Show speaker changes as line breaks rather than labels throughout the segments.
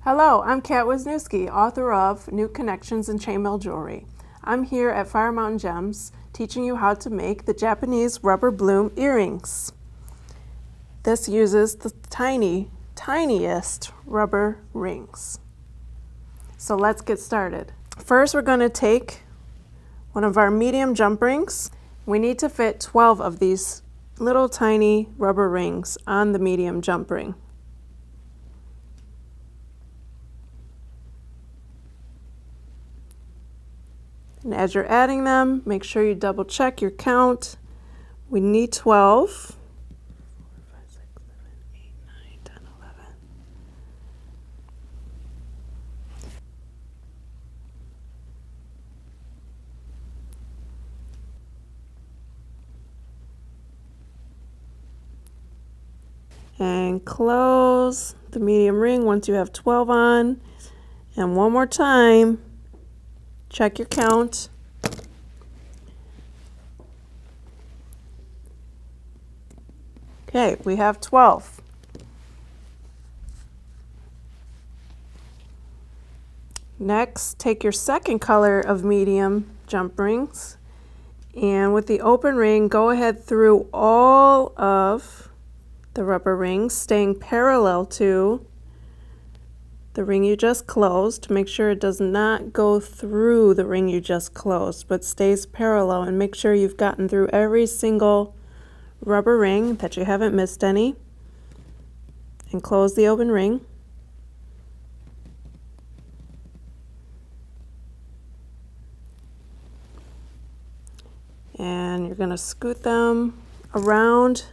Hello, I'm Kat Wisniewski, author of New Connections in Chainmaille Jewelry. I'm here at Fire Mountain Gems teaching you how to make the Japanese rubber bloom earrings. This uses the tiniest rubber rings. So let's get started. First, we're going to take one of our medium jump rings. We need to fit 12 of these little tiny rubber rings on the medium jump ring. And as you're adding them, make sure you double check your count. We need 12. 4, 5, 6, 7, 8, 9, 10, 11. And close the medium ring once you have 12 on. And one more time, check your count. Okay, we have 12. Next, take your second color of medium jump rings, and with the open ring, go ahead through all of the rubber rings, staying parallel to the ring you just closed. Make sure it does not go through the ring you just closed, but stays parallel, and make sure you've gotten through every single rubber ring, that you haven't missed any, and close the open ring. And you're going to scoot them around,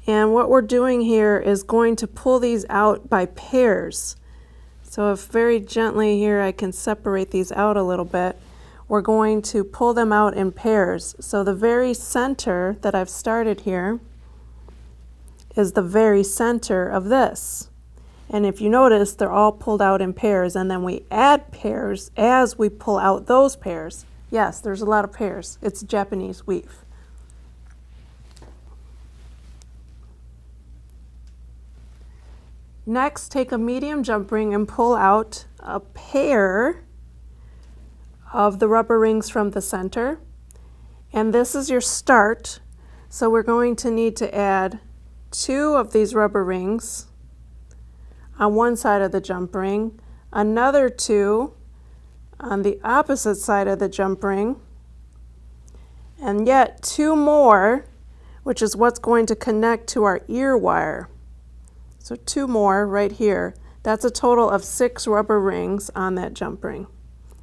and what we're doing here is going to pull these out by pairs. So if very gently here I can separate these out a little bit, we're going to pull them out in pairs. So the very center that I've started here is the very center of this. And if you notice, they're all pulled out in pairs, and then we add pairs as we pull out those pairs. Yes, there's a lot of pairs. It's Japanese weave. Next, take a medium jump ring and pull out a pair of the rubber rings from the center. And this is your start. So we're going to need to add 2 of these rubber rings on one side of the jump ring, another 2 on the opposite side of the jump ring, and yet 2 more, which is what's going to connect to our ear wire. So 2 more right here. That's a total of 6 rubber rings on that jump ring.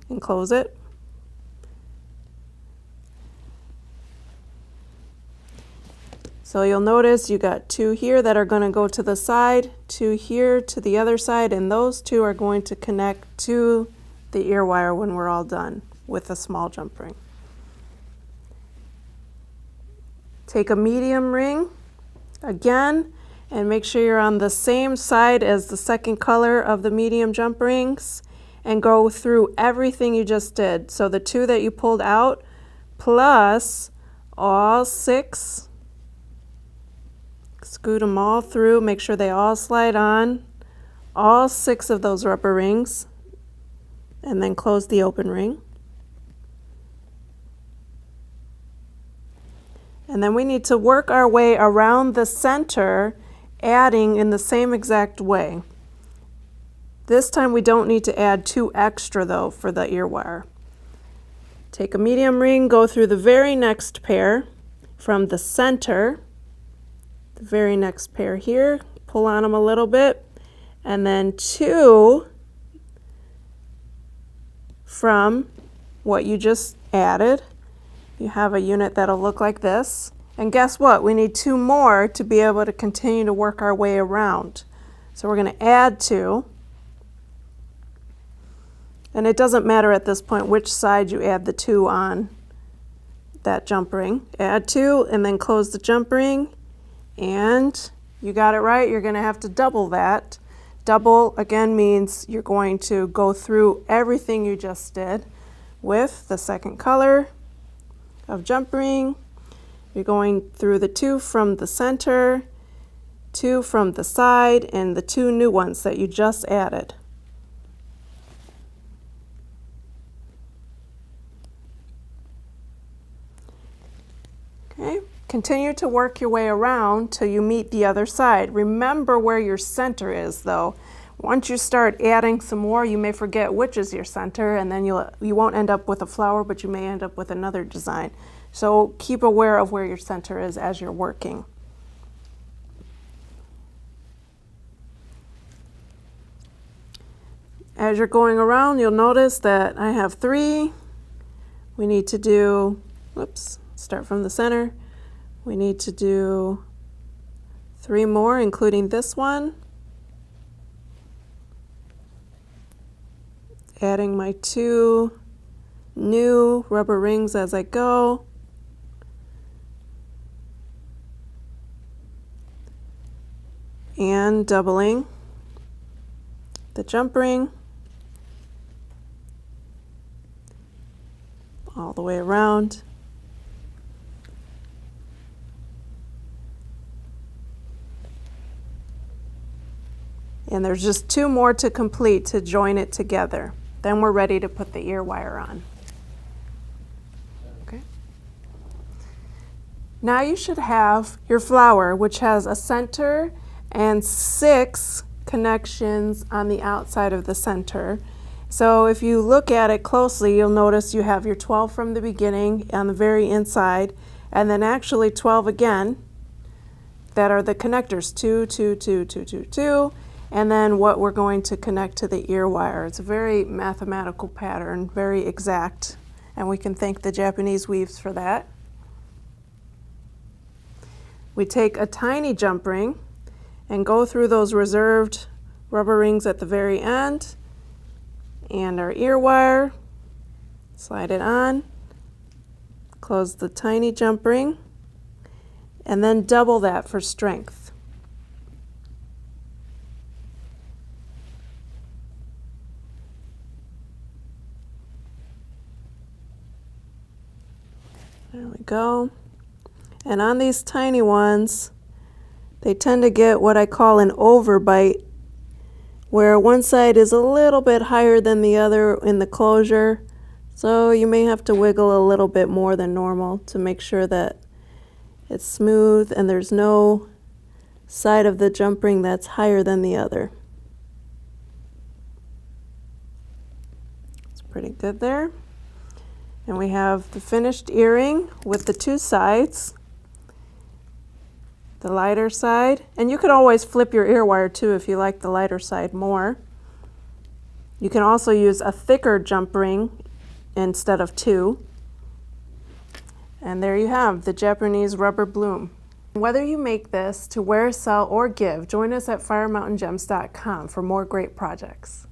And close it. So you'll notice you got 2 here that are going to go to the side, 2 here to the other side, and those 2 are going to connect to the ear wire when we're all done with a small jump ring. Take a medium ring again, and make sure you're on the same side as the second color of the medium jump rings, and go through everything you just did. So the 2 that you pulled out plus all 6, scoot them all through, make sure they all slide on, all 6 of those rubber rings, and then close the open ring. And then we need to work our way around the center, adding in the same exact way. This time we don't need to add 2 extra though for the ear wire. Take a medium ring, go through the very next pair from the center, the very next pair here, pull on them a little bit, and then 2 from what you just added. You have a unit that'll look like this. And guess what? We need 2 more to be able to continue to work our way around. So we're going to add 2. And it doesn't matter at this point which side you add the 2 on that jump ring. Add 2 and then close the jump ring. And you got it right. You're going to have to double that. Double again means you're going to go through everything you just did with the second color of jump ring. You're going through the 2 from the center, 2 from the side, and the 2 new ones that you just added. Continue to work your way around till you meet the other side. Remember where your center is though. Once you start adding some more, you may forget which is your center, and then you won't end up with a flower, but you may end up with another design. So keep aware of where your center is as you're working. As you're going around, you'll notice that I have 3. We need to do, start from the center. We need to do 3 more, including this one. Adding my 2 new rubber rings as I go. And doubling the jump ring all the way around. And there's just 2 more to complete to join it together. Then we're ready to put the ear wire on. Okay. Now you should have your flower, which has a center and 6 connections on the outside of the center. So if you look at it closely, you'll notice you have your 12 from the beginning on the very inside, and then actually 12 again that are the connectors, 2, 2, 2, 2, 2, 2. And then what we're going to connect to the ear wire. It's a very mathematical pattern, very exact, and we can thank the Japanese weaves for that. We take a tiny jump ring and go through those reserved rubber rings at the very end, and our ear wire, slide it on, close the tiny jump ring, and then double that for strength. There we go. And on these tiny ones, they tend to get what I call an overbite, where one side is a little bit higher than the other in the closure. So you may have to wiggle a little bit more than normal to make sure that it's smooth and there's no side of the jump ring that's higher than the other. It's pretty good there. And we have the finished earring with the 2 sides, the lighter side, and you could always flip your ear wire too if you like the lighter side more. You can also use a thicker jump ring instead of 2. And there you have the Japanese rubber bloom. Whether you make this to wear, sell, or give, join us at firemountaingems.com for more great projects.